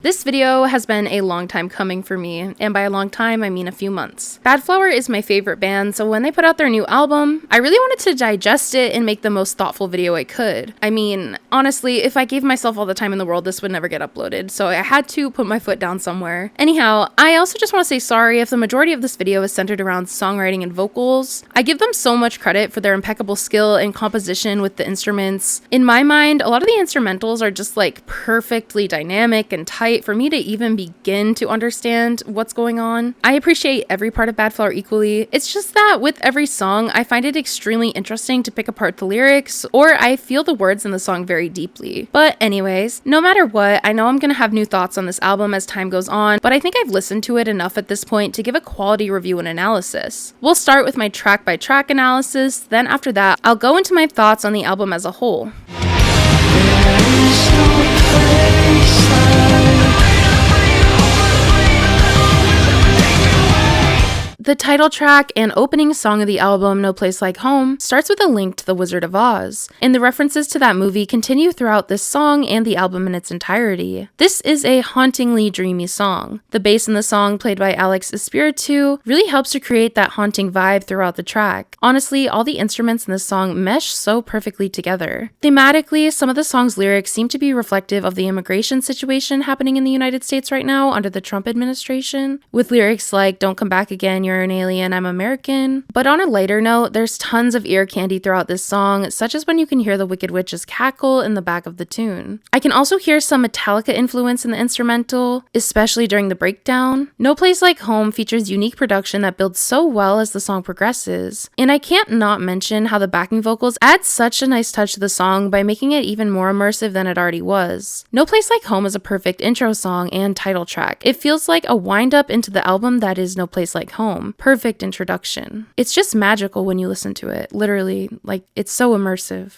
This video has been a long time coming for me, and by a long time I mean a few months. Badflower is my favorite band, so when they put out their new album, I really wanted to digest it and make the most thoughtful video I could. I mean, honestly, if I gave myself all the time in the world, this would never get uploaded, so I had to put my foot down somewhere. Anyhow, I also just want to say sorry if the majority of this video is centered around songwriting and vocals. I give them so much credit for their impeccable skill and composition with the instruments. In my mind, a lot of the instrumentals are just like perfectly dynamic and tight for me to even begin to understand what's going on. I appreciate every part of Badflower equally. It's just that with every song, I find it extremely interesting to pick apart the lyrics, or I feel the words in the song very deeply. But anyways, no matter what, I know I'm gonna have new thoughts on this album as time goes on, but I think I've listened to it enough at this point to give a quality review and analysis. We'll start with my track by track analysis, then after that, I'll go into my thoughts on the album as a whole. The title track and opening song of the album, No Place Like Home, starts with a link to The Wizard of Oz, and the references to that movie continue throughout this song and the album in its entirety. This is a hauntingly dreamy song. The bass in the song, played by Alex Espiritu, really helps to create that haunting vibe throughout the track. Honestly, all the instruments in this song mesh so perfectly together. Thematically, some of the song's lyrics seem to be reflective of the immigration situation happening in the United States right now under the Trump administration, with lyrics like, "Don't come back again, you're an alien, I'm American." But on a lighter note, there's tons of ear candy throughout this song, such as when you can hear the Wicked Witch's cackle in the back of the tune. I can also hear some Metallica influence in the instrumental, especially during the breakdown. No Place Like Home features unique production that builds so well as the song progresses. And I can't not mention how the backing vocals add such a nice touch to the song by making it even more immersive than it already was. No Place Like Home is a perfect intro song and title track. It feels like a wind up into the album that is No Place Like Home. Perfect introduction. It's just magical when you listen to it. Literally, like, it's so immersive.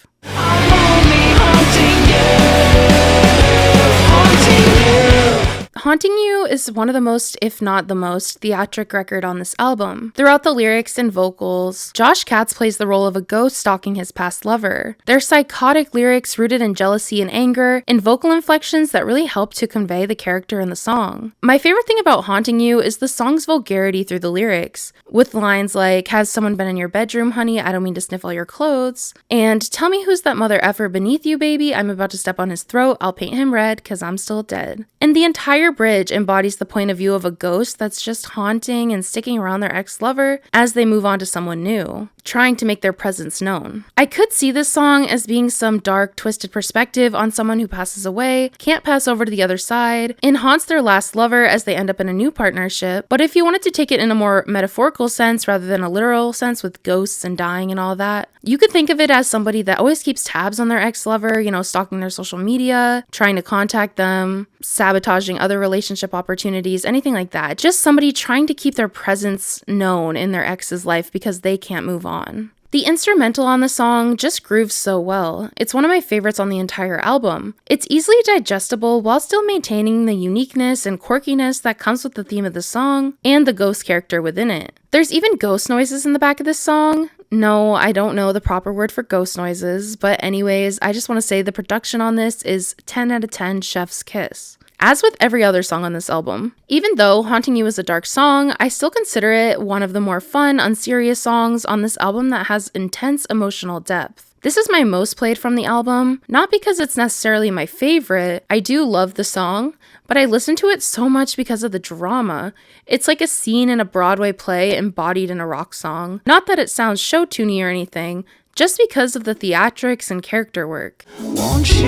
Haunting You is one of the most, if not the most, theatric record on this album. Throughout the lyrics and vocals, Josh Katz plays the role of a ghost stalking his past lover. Their psychotic lyrics rooted in jealousy and anger, and vocal inflections that really help to convey the character in the song. My favorite thing about Haunting You is the song's vulgarity through the lyrics, with lines like, "Has someone been in your bedroom, honey? I don't mean to sniff all your clothes," and "Tell me who's that mother effer beneath you, baby? I'm about to step on his throat. I'll paint him red, 'cause I'm still dead." And the entire bridge embodies the point of view of a ghost that's just haunting and sticking around their ex-lover as they move on to someone new, trying to make their presence known. I could see this song as being some dark, twisted perspective on someone who passes away, can't pass over to the other side, and haunts their last lover as they end up in a new partnership. But if you wanted to take it in a more metaphorical sense rather than a literal sense with ghosts and dying and all that, you could think of it as somebody that always keeps tabs on their ex-lover, stalking their social media, trying to contact them, sabotaging other relationship opportunities, anything like that. Just somebody trying to keep their presence known in their ex's life because they can't move on. The instrumental on the song just grooves so well. It's one of my favorites on the entire album. It's easily digestible while still maintaining the uniqueness and quirkiness that comes with the theme of the song and the ghost character within it. There's even ghost noises in the back of this song. No, I don't know the proper word for ghost noises, but anyways, I just want to say the production on this is 10 out of 10 chef's kiss. As with every other song on this album, even though Haunting You is a dark song, I still consider it one of the more fun, unserious songs on this album that has intense emotional depth. This is my most played from the album, not because it's necessarily my favorite. I do love the song, but I listen to it so much because of the drama. It's like a scene in a Broadway play embodied in a rock song. Not that it sounds show-tuney or anything, just because of the theatrics and character work. Won't you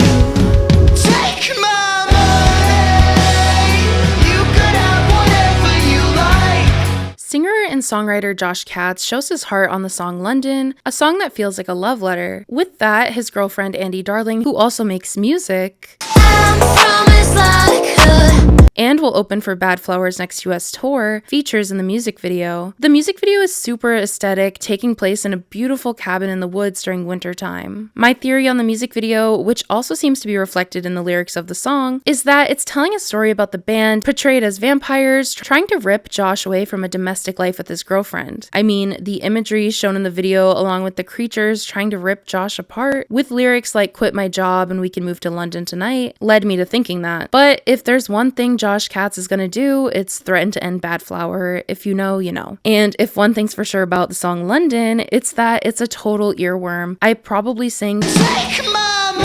take my money? Singer and songwriter Josh Katz shows his heart on the song London, a song that feels like a love letter. With that, his girlfriend Andy Darling, who also makes music, and will open for Badflower's next US tour, features in the music video. The music video is super aesthetic, taking place in a beautiful cabin in the woods during winter time. My theory on the music video, which also seems to be reflected in the lyrics of the song, is that it's telling a story about the band portrayed as vampires trying to rip Josh away from a domestic life with his girlfriend. I mean, the imagery shown in the video along with the creatures trying to rip Josh apart, with lyrics like "quit my job and we can move to London tonight," led me to thinking that. But if there's one thing Josh Katz is gonna do, it's threaten to end Badflower. If you know, you know. And if one thing's for sure about the song London, it's that it's a total earworm. I probably sing "Take my money"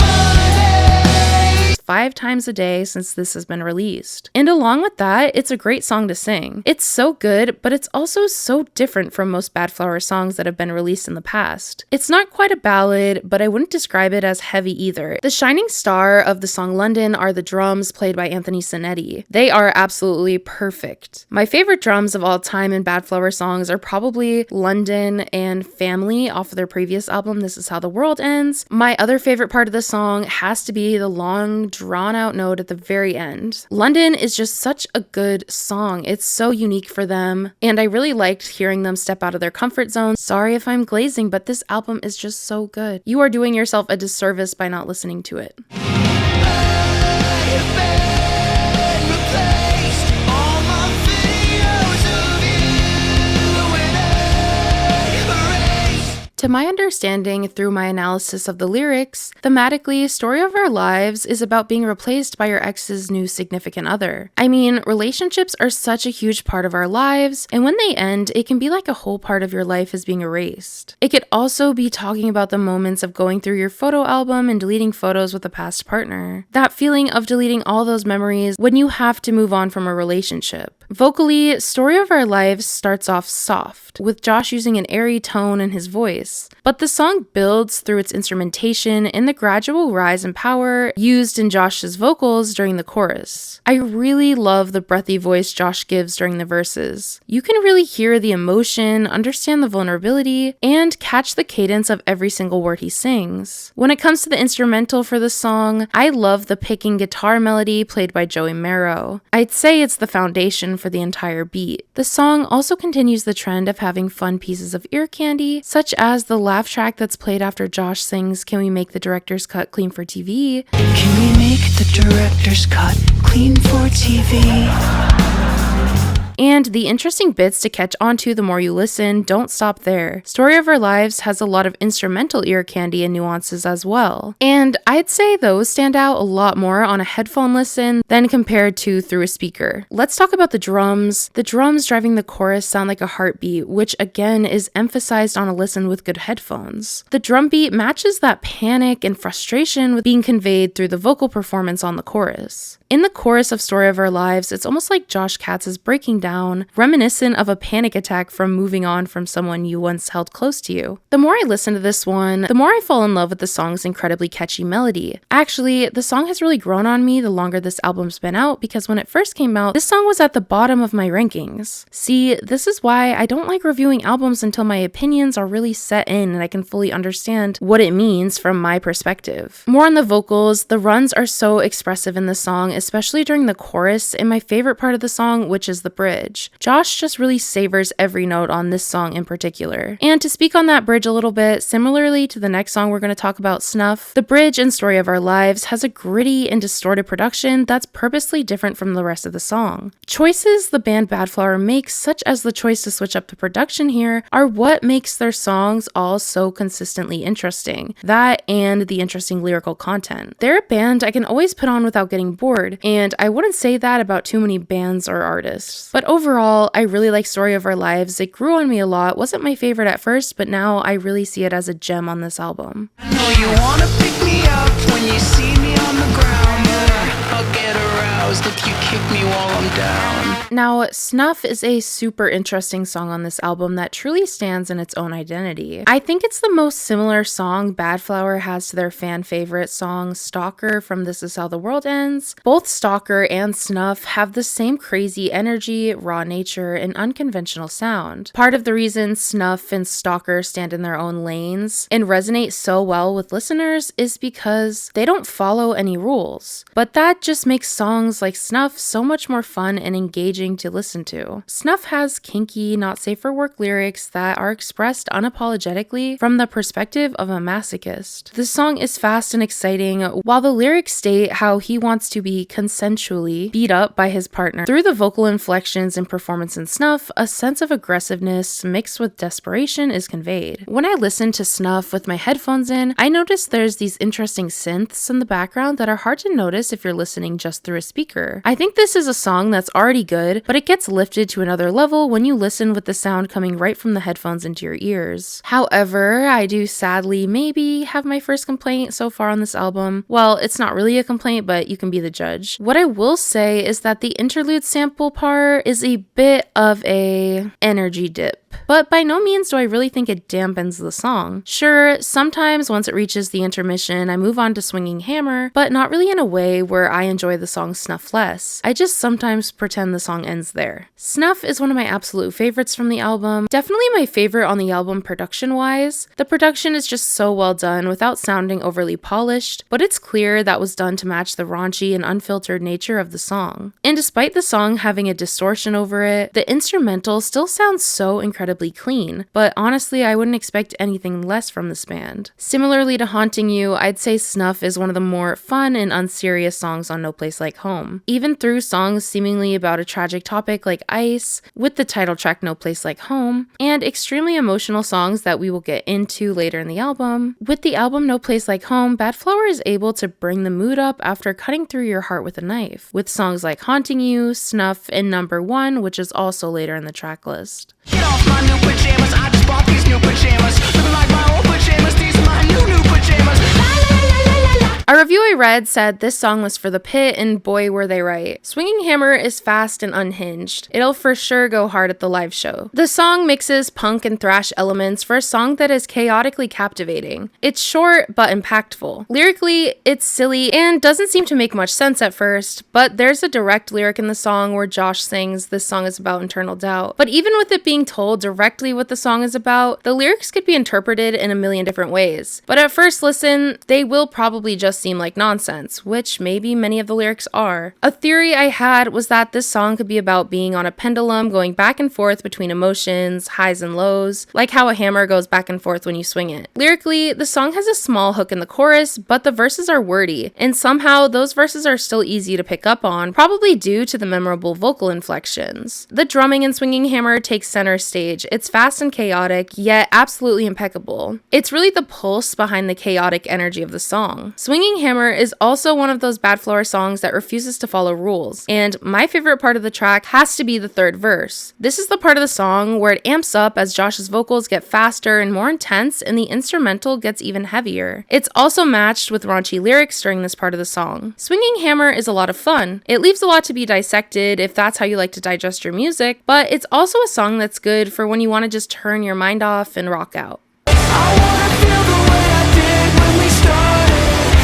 5 times a day since this has been released. And along with that, it's a great song to sing. It's so good, but it's also so different from most Badflower songs that have been released in the past. It's not quite a ballad, but I wouldn't describe it as heavy either. The shining star of the song London are the drums played by Anthony Sonetti. They are absolutely perfect. My favorite drums of all time in Badflower songs are probably London and Family off of their previous album, This Is How the World Ends. My other favorite part of the song has to be the long, drawn out note at the very end. London is just such a good song. It's so unique for them, and I really liked hearing them step out of their comfort zone. Sorry if I'm glazing, but this album is just so good. You are doing yourself a disservice by not listening to it. To my understanding, through my analysis of the lyrics, thematically, Story of Our Lives is about being replaced by your ex's new significant other. I mean, relationships are such a huge part of our lives, and when they end, it can be like a whole part of your life is being erased. It could also be talking about the moments of going through your photo album and deleting photos with a past partner. That feeling of deleting all those memories when you have to move on from a relationship. Vocally, Story of Our Lives starts off soft, with Josh using an airy tone in his voice. But the song builds through its instrumentation and the gradual rise in power used in Josh's vocals during the chorus. I really love the breathy voice Josh gives during the verses. You can really hear the emotion, understand the vulnerability, and catch the cadence of every single word he sings. When it comes to the instrumental for the song, I love the picking guitar melody played by Morrow. I'd say it's the foundation for the entire beat. The song also continues the trend of having fun pieces of ear candy, such as the laugh track that's played after Josh sings "Can we make the director's cut clean for TV?" Can we make the director's cut clean for TV? And the interesting bits to catch onto the more you listen don't stop there. Story of Our Lives has a lot of instrumental ear candy and nuances as well. And I'd say those stand out a lot more on a headphone listen than compared to through a speaker. Let's talk about the drums. The drums driving the chorus sound like a heartbeat, which again is emphasized on a listen with good headphones. The drum beat matches that panic and frustration with being conveyed through the vocal performance on the chorus. In the chorus of Story of Our Lives, it's almost like Josh Katz is breaking down, reminiscent of a panic attack from moving on from someone you once held close to you. The more I listen to this one, the more I fall in love with the song's incredibly catchy melody. Actually, the song has really grown on me the longer this album's been out, because when it first came out, this song was at the bottom of my rankings. See, this is why I don't like reviewing albums until my opinions are really set in and I can fully understand what it means from my perspective. More on the vocals, the runs are so expressive in the song, especially during the chorus, and my favorite part of the song, which is the bridge. Josh just really savors every note on this song in particular. And to speak on that bridge a little bit, similarly to the next song we're going to talk about, Snuff, the bridge in Story of Our Lives has a gritty and distorted production that's purposely different from the rest of the song. Choices the band Badflower makes, such as the choice to switch up the production here, are what makes their songs all so consistently interesting. That and the interesting lyrical content. They're a band I can always put on without getting bored, and I wouldn't say that about too many bands or artists. But overall, I really like Story of Our Lives. It grew on me a lot. Wasn't my favorite at first, but now I really see it as a gem on this album. I know you wanna pick me up when you see me on the ground. Yeah, I'll get aroused if you kick me while I'm down. Now, Snuff is a super interesting song on this album that truly stands in its own identity. I think it's the most similar song Badflower has to their fan favorite song Stalker from This Is How the World Ends. Both Stalker and Snuff have the same crazy energy, raw nature, and unconventional sound. Part of the reason Snuff and Stalker stand in their own lanes and resonate so well with listeners is because they don't follow any rules. But that just makes songs like Snuff so much more fun and engaging to listen to. Snuff has kinky, not safe for work lyrics that are expressed unapologetically from the perspective of a masochist. The song is fast and exciting, while the lyrics state how he wants to be consensually beat up by his partner. Through the vocal inflections and performance in Snuff, a sense of aggressiveness mixed with desperation is conveyed. When I listen to Snuff with my headphones in, I notice there's these interesting synths in the background that are hard to notice if you're listening just through a speaker. I think this is a song that's already good, but it gets lifted to another level when you listen with the sound coming right from the headphones into your ears. However, I do sadly maybe have my first complaint so far on this album. Well, it's not really a complaint, but you can be the judge. What I will say is that the interlude sample part is a bit of a energy dip. But by no means do I really think it dampens the song. Sure, sometimes once it reaches the intermission, I move on to Swinging Hammer, but not really in a way where I enjoy the song Snuff less. I just sometimes pretend the song ends there. Snuff is one of my absolute favorites from the album. Definitely my favorite on the album production-wise. The production is just so well done without sounding overly polished, but it's clear that was done to match the raunchy and unfiltered nature of the song. And despite the song having a distortion over it, the instrumental still sounds so incredibly clean, but honestly I wouldn't expect anything less from this band. Similarly to Haunting You, I'd say Snuff is one of the more fun and unserious songs on No Place Like Home. Even through songs seemingly about a tragic topic like Ice, with the title track No Place Like Home, and extremely emotional songs that we will get into later in the album, with the album No Place Like Home, Badflower is able to bring the mood up after cutting through your heart with a knife, with songs like Haunting You, Snuff, and Number One, which is also later in the track list. Get off my new pajamas, I just bought these new pajamas. Looking like my old pajamas, these are my new pajamas. A review I read said this song was for the pit, and boy were they right. Swinging Hammer is fast and unhinged. It'll for sure go hard at the live show. The song mixes punk and thrash elements for a song that is chaotically captivating. It's short but impactful. Lyrically, it's silly and doesn't seem to make much sense at first, but there's a direct lyric in the song where Josh sings this song is about internal doubt. But even with it being told directly what the song is about, the lyrics could be interpreted in a million different ways. But at first listen, they will probably just seem like nonsense, which maybe many of the lyrics are. A theory I had was that this song could be about being on a pendulum going back and forth between emotions, highs and lows, like how a hammer goes back and forth when you swing it. Lyrically, the song has a small hook in the chorus, but the verses are wordy, and somehow those verses are still easy to pick up on, probably due to the memorable vocal inflections. The drumming in Swinging Hammer takes center stage. It's fast and chaotic, yet absolutely impeccable. It's really the pulse behind the chaotic energy of the song. Swinging Hammer is also one of those Badflower songs that refuses to follow rules, and my favorite part of the track has to be the third verse. This is the part of the song where it amps up as Josh's vocals get faster and more intense, and the instrumental gets even heavier. It's also matched with raunchy lyrics during this part of the song. Swinging Hammer is a lot of fun. It leaves a lot to be dissected if that's how you like to digest your music, but it's also a song that's good for when you want to just turn your mind off and rock out. I wanna feel the way I did when we started.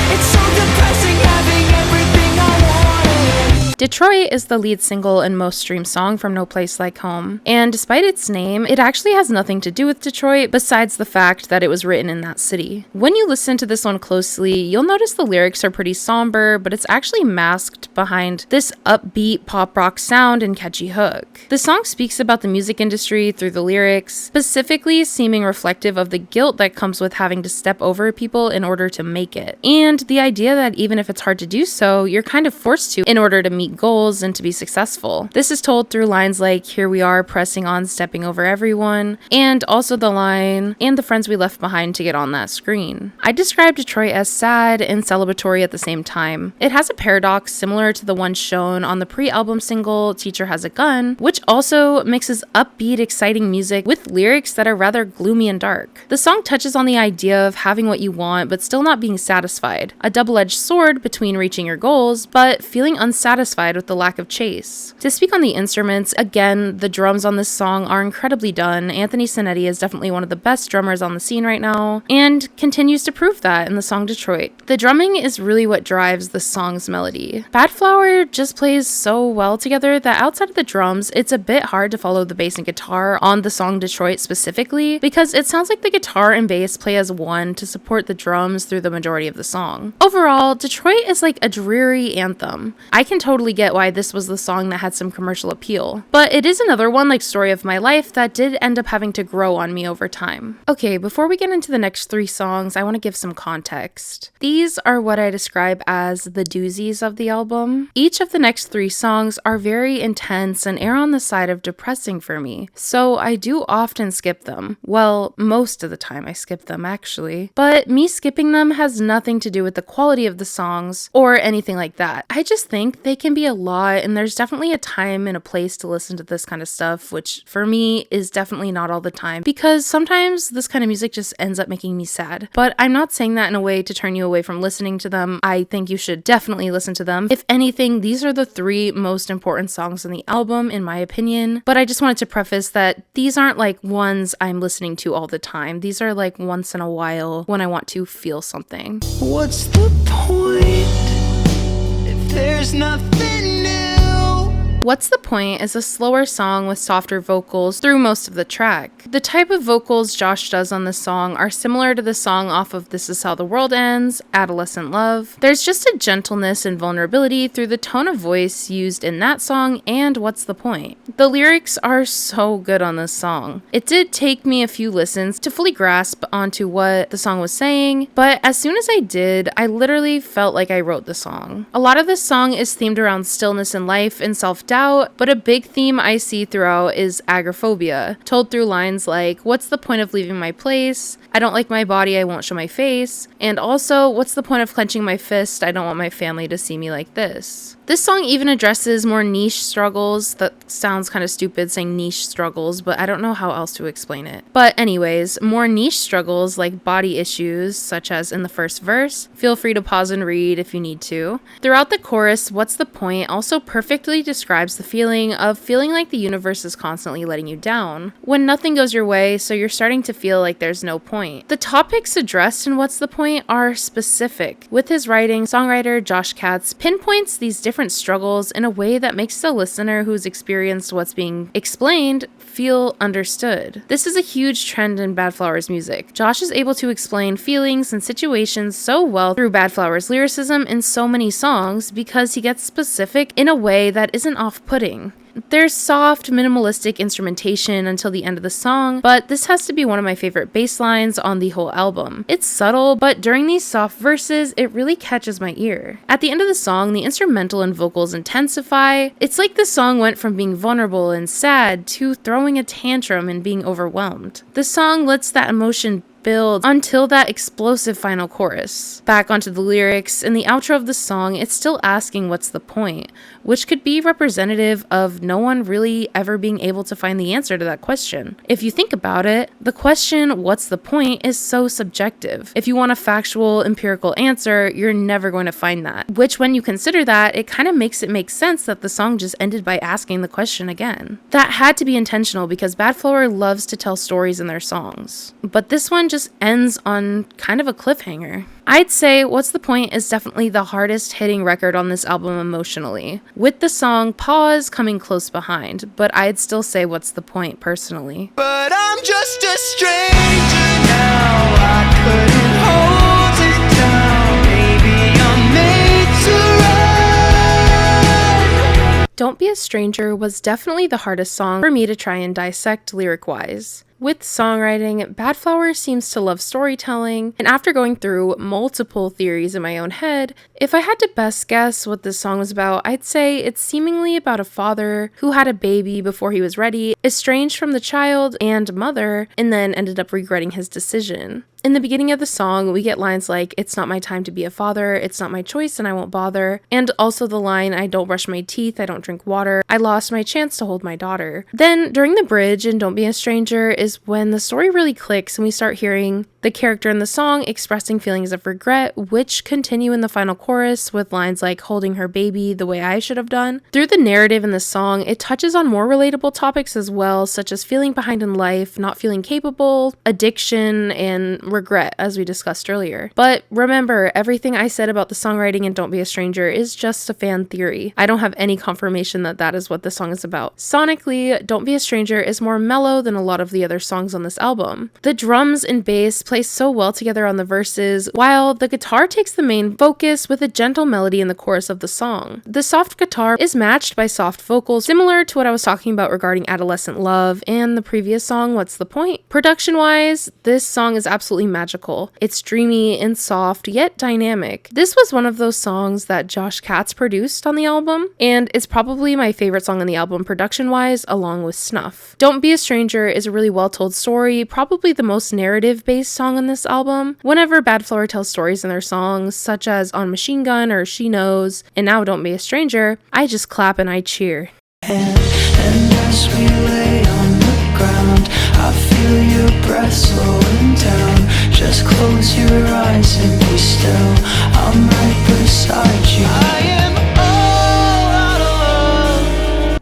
It's so depressing having everything I wanted. Detroit is the lead single and most streamed song from No Place Like Home, and despite its name, it actually has nothing to do with Detroit besides the fact that it was written in that city. When you listen to this one closely, you'll notice the lyrics are pretty somber, but it's actually masked behind this upbeat pop rock sound and catchy hook. The song speaks about the music industry through the lyrics, specifically seeming reflective of the guilt that comes with having to step over people in order to make it, and the idea that even if it's hard to do so, you're kind of forced to in order to meet goals and to be successful. This is told through lines like, here we are pressing on, stepping over everyone, and also the line, and the friends we left behind to get on that screen. I describe Detroit as sad and celebratory at the same time. It has a paradox similar to the one shown on the pre-album single Teacher Has a Gun, which also mixes upbeat, exciting music with lyrics that are rather gloomy and dark. The song touches on the idea of having what you want but still not being satisfied, a double-edged sword between reaching your goals but feeling unsatisfied satisfied with the lack of chase. To speak on the instruments, again, the drums on this song are incredibly done. Anthony Sonetti is definitely one of the best drummers on the scene right now, and continues to prove that in the song Detroit. The drumming is really what drives the song's melody. Badflower just plays so well together that outside of the drums, it's a bit hard to follow the bass and guitar on the song Detroit specifically, because it sounds like the guitar and bass play as one to support the drums through the majority of the song. Overall, Detroit is like a dreary anthem. I can totally get why this was the song that had some commercial appeal, but it is another one like Story of My Life that did end up having to grow on me over time. Okay, before we get into the next 3 songs, I want to give some context. These are what I describe as the doozies of the album. Each of the next 3 songs are very intense and err on the side of depressing for me, so I do often skip them. Well, most of the time I skip them actually, but me skipping them has nothing to do with the quality of the songs or anything like that. I just think they can be a lot, and there's definitely a time and a place to listen to this kind of stuff, which for me is definitely not all the time, because sometimes this kind of music just ends up making me sad. But I'm not saying that in a way to turn you away from listening to them. I think you should definitely listen to them. If anything, these are the 3 most important songs on the album in my opinion, but I just wanted to preface that these aren't like ones I'm listening to all the time. These are like once in a while when I want to feel something. What's the point if there's nothing new? What's the Point is a slower song with softer vocals through most of the track. The type of vocals Josh does on this song are similar to the song off of This Is How the World Ends, Adolescent Love. There's just a gentleness and vulnerability through the tone of voice used in that song and What's the Point. The lyrics are so good on this song. It did take me a few listens to fully grasp onto what the song was saying, but as soon as I did, I literally felt like I wrote the song. A lot of this song is themed around stillness in life and self-doubt, but a big theme I see throughout is agoraphobia, told through lines like, what's the point of leaving my place? I don't like my body, I won't show my face. And also, what's the point of clenching my fist? I don't want my family to see me like this. This song even addresses more niche struggles. That sounds kind of stupid saying niche struggles, but I don't know how else to explain it. But anyways, more niche struggles like body issues, such as in the first verse. Feel free to pause and read if you need to. Throughout the chorus, What's the Point also perfectly describes the feeling like the universe is constantly letting you down. When nothing goes your way, so you're starting to feel like there's no point. The topics addressed in What's the Point are specific. With his writing, songwriter Josh Katz pinpoints these different struggles in a way that makes the listener who's experienced what's being explained feel understood. This is a huge trend in Badflower's music. Josh is able to explain feelings and situations so well through Badflower's lyricism in so many songs because he gets specific in a way that isn't off-putting. There's soft, minimalistic instrumentation until the end of the song, but this has to be one of my favorite bass lines on the whole album. It's subtle, but during these soft verses, it really catches my ear. At the end of the song, the instrumental and vocals intensify. It's like the song went from being vulnerable and sad to throwing a tantrum and being overwhelmed. The song lets that emotion build until that explosive final chorus. Back onto the lyrics, in the outro of the song, it's still asking what's the point, which could be representative of no one really ever being able to find the answer to that question. If you think about it, the question, what's the point, is so subjective. If you want a factual, empirical answer, you're never going to find that. Which, when you consider that, it kind of makes it make sense that the song just ended by asking the question again. That had to be intentional because Badflower loves to tell stories in their songs. But this one just ends on kind of a cliffhanger. I'd say What's the Point is definitely the hardest hitting record on this album emotionally, with the song Paws coming close behind, but I'd still say What's the Point personally. But I'm just a stranger now, I couldn't hold it down. Maybe I'm made to run. Don't Be a Stranger was definitely the hardest song for me to try and dissect lyric-wise. With songwriting, Badflower seems to love storytelling, and after going through multiple theories in my own head, if I had to best guess what this song was about, I'd say it's seemingly about a father who had a baby before he was ready, estranged from the child and mother, and then ended up regretting his decision. In the beginning of the song, we get lines like, it's not my time to be a father, it's not my choice and I won't bother, and also the line, I don't brush my teeth, I don't drink water, I lost my chance to hold my daughter. Then, during the bridge in Don't Be a Stranger, is when the story really clicks and we start hearing the character in the song expressing feelings of regret, which continue in the final chorus with lines like holding her baby the way I should have done. Through the narrative in the song, it touches on more relatable topics as well, such as feeling behind in life, not feeling capable, addiction, and regret, as we discussed earlier. But remember, everything I said about the songwriting in Don't Be a Stranger is just a fan theory. I don't have any confirmation that that is what the song is about. Sonically, Don't Be a Stranger is more mellow than a lot of the other songs on this album. The drums and bass play so well together on the verses, while the guitar takes the main focus with a gentle melody in the chorus of the song. The soft guitar is matched by soft vocals, similar to what I was talking about regarding Adolescent Love and the previous song, What's the Point? Production-wise, this song is absolutely magical. It's dreamy and soft, yet dynamic. This was one of those songs that Josh Katz produced on the album, and it's probably my favorite song on the album production-wise, along with Snuff. Don't Be a Stranger is a really well-told story, probably the most narrative-based song on this album. Whenever Badflower tells stories in their songs, such as on Machine Gun or She Knows, and now Don't Be a Stranger, I just clap and I cheer. And as we lay on the ground, I feel your breath slowing down. Just close your eyes and be still. I'm right beside you. I am all out of love.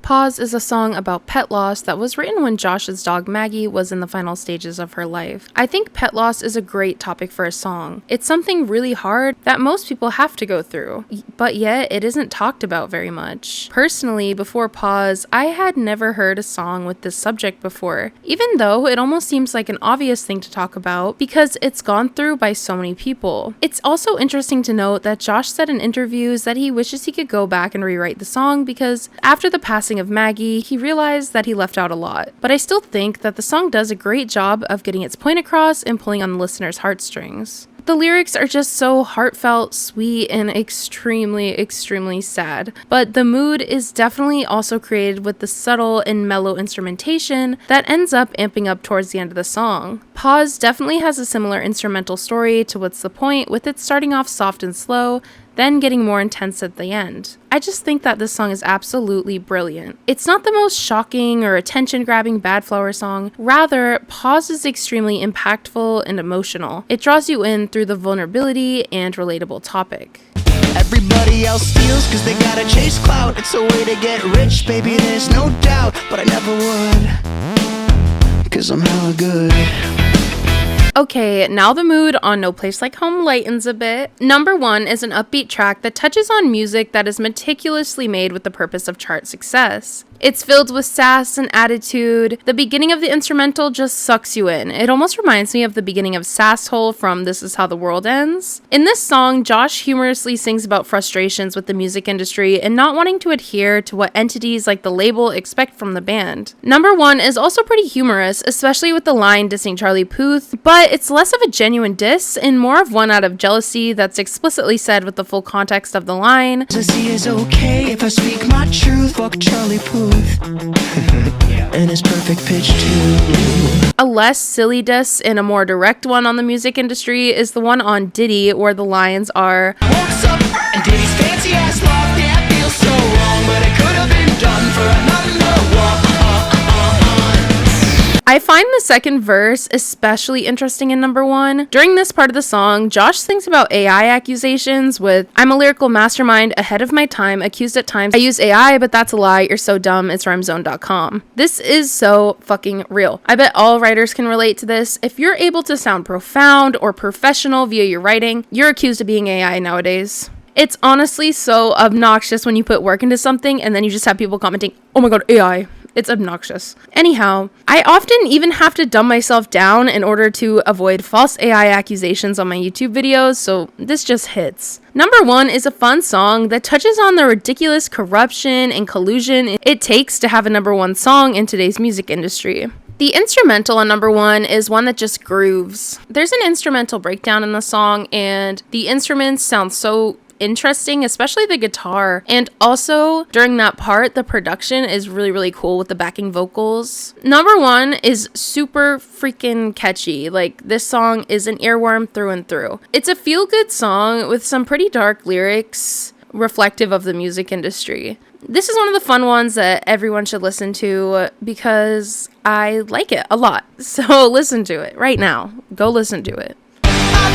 Paws is a song about pet loss that was written when Josh's dog Maggie was in the final stages of her life. I think pet loss is a great topic for a song. It's something really hard that most people have to go through, but yet it isn't talked about very much. Personally, before Paws, I had never heard a song with this subject before, even though it almost seems like an obvious thing to talk about because it's gone through by so many people. It's also interesting to note that Josh said in interviews that he wishes he could go back and rewrite the song because after the passing of Maggie, he realized that he left out a lot. But I still think that the song does a great job of getting its point across and pulling on the listener's heartstrings. The lyrics are just so heartfelt, sweet, and extremely sad. But the mood is definitely also created with the subtle and mellow instrumentation that ends up amping up towards the end of the song. Paws definitely has a similar instrumental story to What's the Point, with it starting off soft and slow, then getting more intense at the end. I just think that this song is absolutely brilliant. It's not the most shocking or attention-grabbing Badflower song, rather, Paws is extremely impactful and emotional. It draws you in through the vulnerability and relatable topic. Everybody else steals cause they gotta chase clout. It's a way to get rich, baby, there's no doubt. But I never would, cause I'm hella good. Okay, now the mood on No Place Like Home lightens a bit. Number 1 is an upbeat track that touches on music that is meticulously made with the purpose of chart success. It's filled with sass and attitude. The beginning of the instrumental just sucks you in. It almost reminds me of the beginning of Sasshole from This Is How the World Ends. In this song, Josh humorously sings about frustrations with the music industry and not wanting to adhere to what entities like the label expect from the band. Number 1 is also pretty humorous, especially with the line dissing Charlie Puth, but it's less of a genuine diss and more of one out of jealousy that's explicitly said with the full context of the line. Jealousy is okay if I speak my truth. Fuck Charlie Puth and his perfect pitch too. A less silly diss and a more direct one on the music industry is the one on Diddy, where the lines are, What's up? And Diddy's fancy ass love, yeah, feels so wrong, but it could have been done for another one. I find the second verse especially interesting in number 1. During this part of the song, Josh thinks about AI accusations with, I'm a lyrical mastermind ahead of my time, accused at times I use AI, but that's a lie, you're so dumb, it's rhymezone.com. This is so fucking real. I bet all writers can relate to this. If you're able to sound profound or professional via your writing, you're accused of being AI nowadays. It's honestly so obnoxious when you put work into something and then you just have people commenting, oh my god, AI. It's obnoxious. Anyhow, I often even have to dumb myself down in order to avoid false AI accusations on my YouTube videos, so this just hits. Number 1 is a fun song that touches on the ridiculous corruption and collusion it takes to have a number 1 song in today's music industry. The instrumental on number 1 is one that just grooves. There's an instrumental breakdown in the song, and the instruments sound so interesting, especially the guitar. And also, during that part, the production is really cool with the backing vocals. Number 1 is super freaking catchy. Like, this song is an earworm through and through. It's a feel-good song with some pretty dark lyrics reflective of the music industry. This is one of the fun ones that everyone should listen to because I like it a lot. So listen to it right now. Go listen to it. I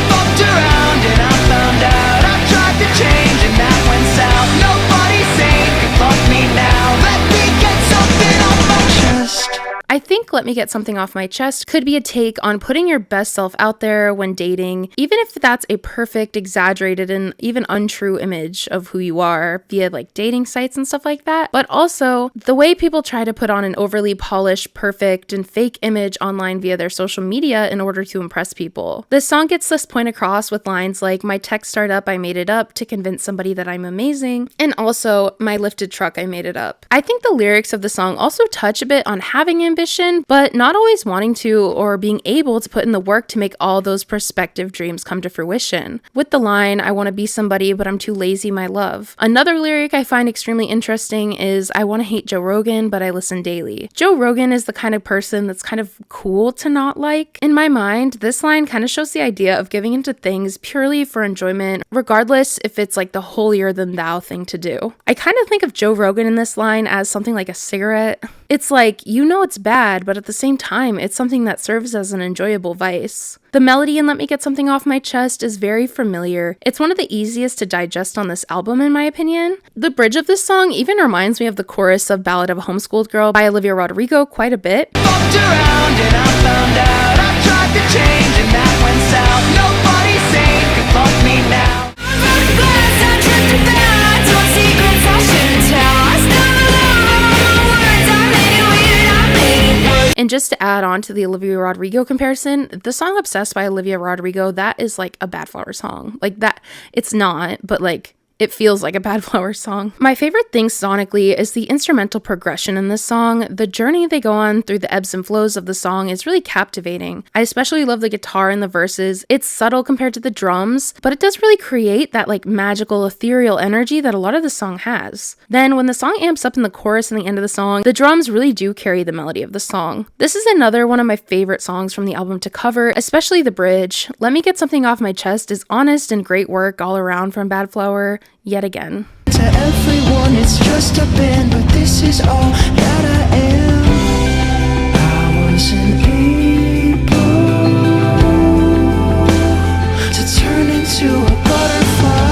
fucked around and I found out I tried to change and that went south. Nobody sane can fuck me now. Let me get something off my chest. I think Let Me Get Something Off My Chest could be a take on putting your best self out there when dating, even if that's a perfect, exaggerated, and even untrue image of who you are via like dating sites and stuff like that. But also the way people try to put on an overly polished, perfect, and fake image online via their social media in order to impress people. This song gets this point across with lines like, "My tech start up, I made it up to convince somebody that I'm amazing," and also, "My lifted truck, I made it up." I think the lyrics of the song also touch a bit on having ambition, but not always wanting to or being able to put in the work to make all those prospective dreams come to fruition. With the line, "I want to be somebody, but I'm too lazy, my love." Another lyric I find extremely interesting is, "I want to hate Joe Rogan, but I listen daily." Joe Rogan is the kind of person that's kind of cool to not like. In my mind, this line kind of shows the idea of giving into things purely for enjoyment, regardless if it's like the holier than thou thing to do. I kind of think of Joe Rogan in this line as something like a cigarette. It's like, you know it's bad, but at the same time, it's something that serves as an enjoyable vice. The melody in Let Me Get Something Off My Chest is very familiar. It's one of the easiest to digest on this album, in my opinion. The bridge of this song even reminds me of the chorus of Ballad of a Homeschooled Girl by Olivia Rodrigo quite a bit. Fucked around and I found out I tried to change and that went south. Nobody sane can fuck me now. Glass, I tripped and fell. I told secrets I shouldn't tell. I stumbled over all my words. I made it weird. I made it worse. And just to add on to the Olivia Rodrigo comparison, the song Obsessed by Olivia Rodrigo, that is like a Badflower song. Like that, it's not, but like, it feels like a Badflower song. My favorite thing sonically is the instrumental progression in this song. The journey they go on through the ebbs and flows of the song is really captivating. I especially love the guitar in the verses. It's subtle compared to the drums, but it does really create that like magical, ethereal energy that a lot of the song has. Then when the song amps up in the chorus and the end of the song, the drums really do carry the melody of the song. This is another one of my favorite songs from the album to cover, especially the bridge. Let Me Get Something Off My Chest is honest and great work all around from Badflower. Yet again. To everyone it's just a band, but this is all that I am. I wasn't able to turn into a butterfly.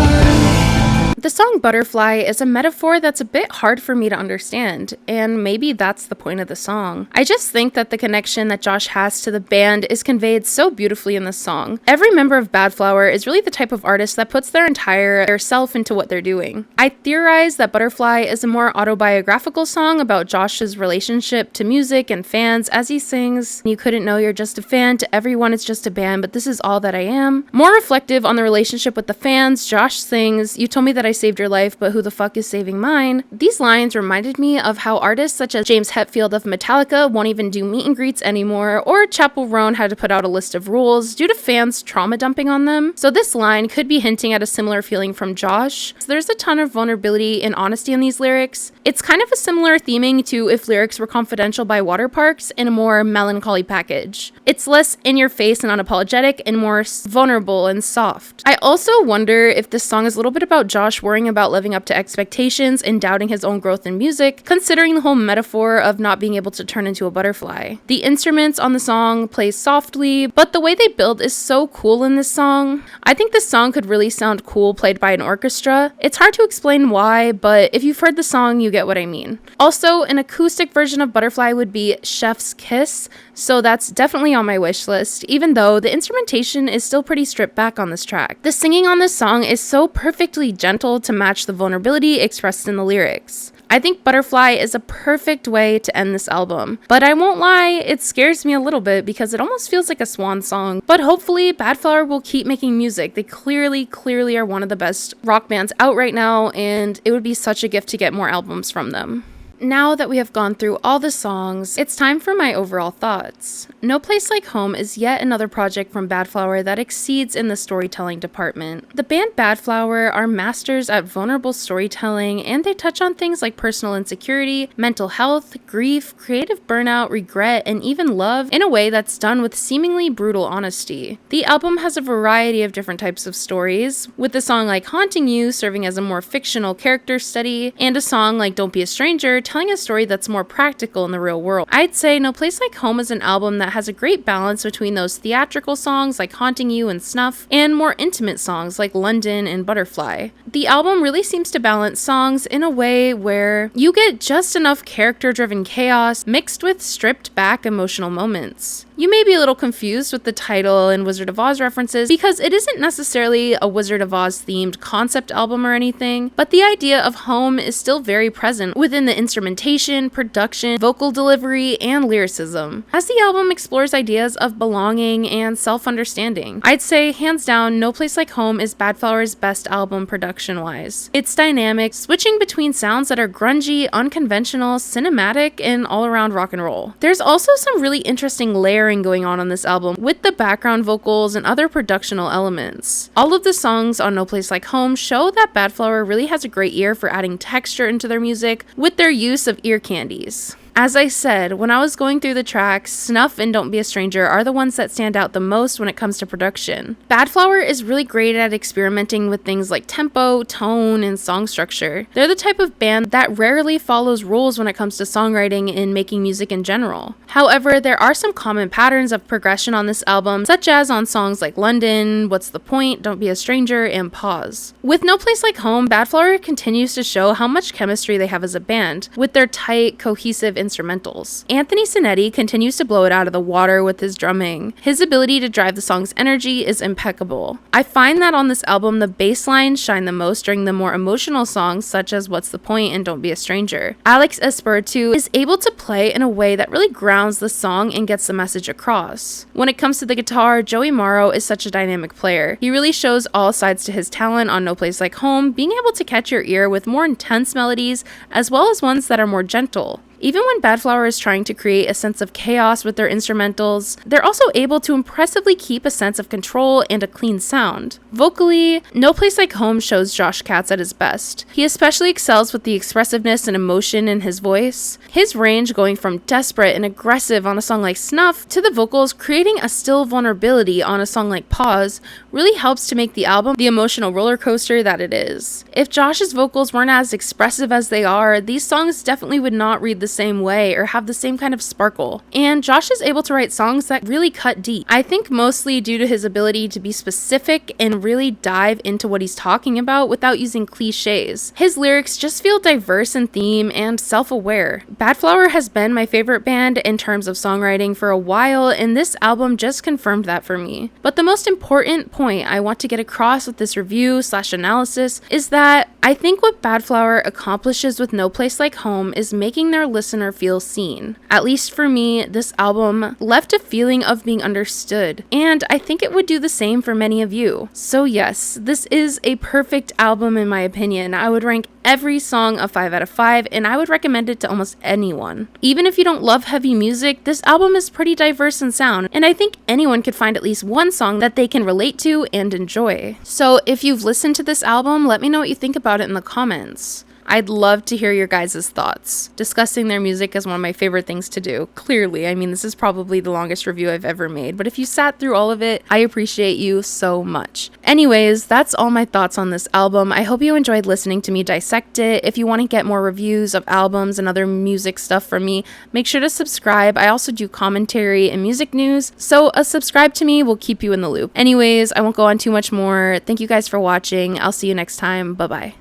The song Butterfly is a metaphor that's a bit hard for me to understand, and maybe that's the point of the song. I just think that the connection that Josh has to the band is conveyed so beautifully in this song. Every member of Badflower is really the type of artist that puts their entire self into what they're doing. I theorize that Butterfly is a more autobiographical song about Josh's relationship to music and fans as he sings, "You couldn't know you're just a fan, to everyone it's just a band, but this is all that I am." More reflective on the relationship with the fans, Josh sings, "You told me that I saved your life, but who the fuck is saving mine?" These lines reminded me of how artists such as James Hetfield of Metallica won't even do meet and greets anymore, or Chappell Roan had to put out a list of rules due to fans trauma dumping on them. So this line could be hinting at a similar feeling from Josh. So there's a ton of vulnerability and honesty in these lyrics. It's kind of a similar theming to If Lyrics Were Confidential by Waterparks in a more melancholy package. It's less in your face and unapologetic and more vulnerable and soft. I also wonder if this song is a little bit about Josh worrying about living up to expectations and doubting his own growth in music, considering the whole metaphor of not being able to turn into a butterfly. The instruments on the song play softly, but the way they build is so cool in this song. I think this song could really sound cool played by an orchestra. It's hard to explain why, but if you've heard the song, you get what I mean. Also, an acoustic version of Butterfly would be Chef's Kiss, so that's definitely on my wish list, even though the instrumentation is still pretty stripped back on this track. The singing on this song is so perfectly gentle to match the vulnerability expressed in the lyrics. I think Butterfly is a perfect way to end this album, but I won't lie, it scares me a little bit because it almost feels like a swan song. But hopefully Badflower will keep making music. They clearly are one of the best rock bands out right now, and it would be such a gift to get more albums from them. Now that we have gone through all the songs, it's time for my overall thoughts. No Place Like Home is yet another project from Badflower that exceeds in the storytelling department. The band Badflower are masters at vulnerable storytelling, and they touch on things like personal insecurity, mental health, grief, creative burnout, regret, and even love in a way that's done with seemingly brutal honesty. The album has a variety of different types of stories, with a song like Haunting You serving as a more fictional character study, and a song like Don't Be a Stranger telling a story that's more practical in the real world. I'd say No Place Like Home is an album that has a great balance between those theatrical songs like Haunting You and Snuff, and more intimate songs like London and Butterfly. The album really seems to balance songs in a way where you get just enough character-driven chaos mixed with stripped-back emotional moments. You may be a little confused with the title and Wizard of Oz references because it isn't necessarily a Wizard of Oz themed concept album or anything, but the idea of home is still very present within the instrumentation, production, vocal delivery, and lyricism, as the album explores ideas of belonging and self-understanding. I'd say, hands down, No Place Like Home is Badflower's best album production-wise. It's dynamic, switching between sounds that are grungy, unconventional, cinematic, and all-around rock and roll. There's also some really interesting layering going on this album with the background vocals and other productional elements. All of the songs on No Place Like Home show that Badflower really has a great ear for adding texture into their music with their use of ear candies. As I said, when I was going through the tracks, Snuff and Don't Be a Stranger are the ones that stand out the most when it comes to production. Badflower is really great at experimenting with things like tempo, tone, and song structure. They're the type of band that rarely follows rules when it comes to songwriting and making music in general. However, there are some common patterns of progression on this album, such as on songs like London, What's the Point, Don't Be a Stranger, and Paws. With No Place Like Home, Badflower continues to show how much chemistry they have as a band, with their tight, cohesive instrumentals. Anthony Sonetti continues to blow it out of the water with his drumming. His ability to drive the song's energy is impeccable. I find that on this album, the bass lines shine the most during the more emotional songs such as What's the Point and Don't Be a Stranger. Alex Espiritu is able to play in a way that really grounds the song and gets the message across. When it comes to the guitar, Morrow is such a dynamic player. He really shows all sides to his talent on No Place Like Home, being able to catch your ear with more intense melodies as well as ones that are more gentle. Even when Badflower is trying to create a sense of chaos with their instrumentals, they're also able to impressively keep a sense of control and a clean sound. Vocally, No Place Like Home shows Josh Katz at his best. He especially excels with the expressiveness and emotion in his voice. His range going from desperate and aggressive on a song like Snuff to the vocals creating a still vulnerability on a song like Paws really helps to make the album the emotional roller coaster that it is. If Josh's vocals weren't as expressive as they are, these songs definitely would not read the same way or have the same kind of sparkle. And Josh is able to write songs that really cut deep. I think mostly due to his ability to be specific and really dive into what he's talking about without using cliches. His lyrics just feel diverse in theme and self-aware. Badflower has been my favorite band in terms of songwriting for a while, and this album just confirmed that for me. But the most important point I want to get across with this review/analysis is that I think what Badflower accomplishes with No Place Like Home is making their listener feel seen. At least for me, this album left a feeling of being understood, and I think it would do the same for many of you. So yes, this is a perfect album in my opinion. I would rank every song a 5 out of 5, and I would recommend it to almost anyone. Even if you don't love heavy music, this album is pretty diverse in sound, and I think anyone could find at least one song that they can relate to and enjoy. So if you've listened to this album, let me know what you think about it in the comments. I'd love to hear your guys' thoughts. Discussing their music is one of my favorite things to do. Clearly, I mean, this is probably the longest review I've ever made, but if you sat through all of it, I appreciate you so much. Anyways, that's all my thoughts on this album. I hope you enjoyed listening to me dissect it. If you want to get more reviews of albums and other music stuff from me, make sure to subscribe. I also do commentary and music news, so a subscribe to me will keep you in the loop. Anyways, I won't go on too much more. Thank you guys for watching. I'll see you next time. Bye-bye.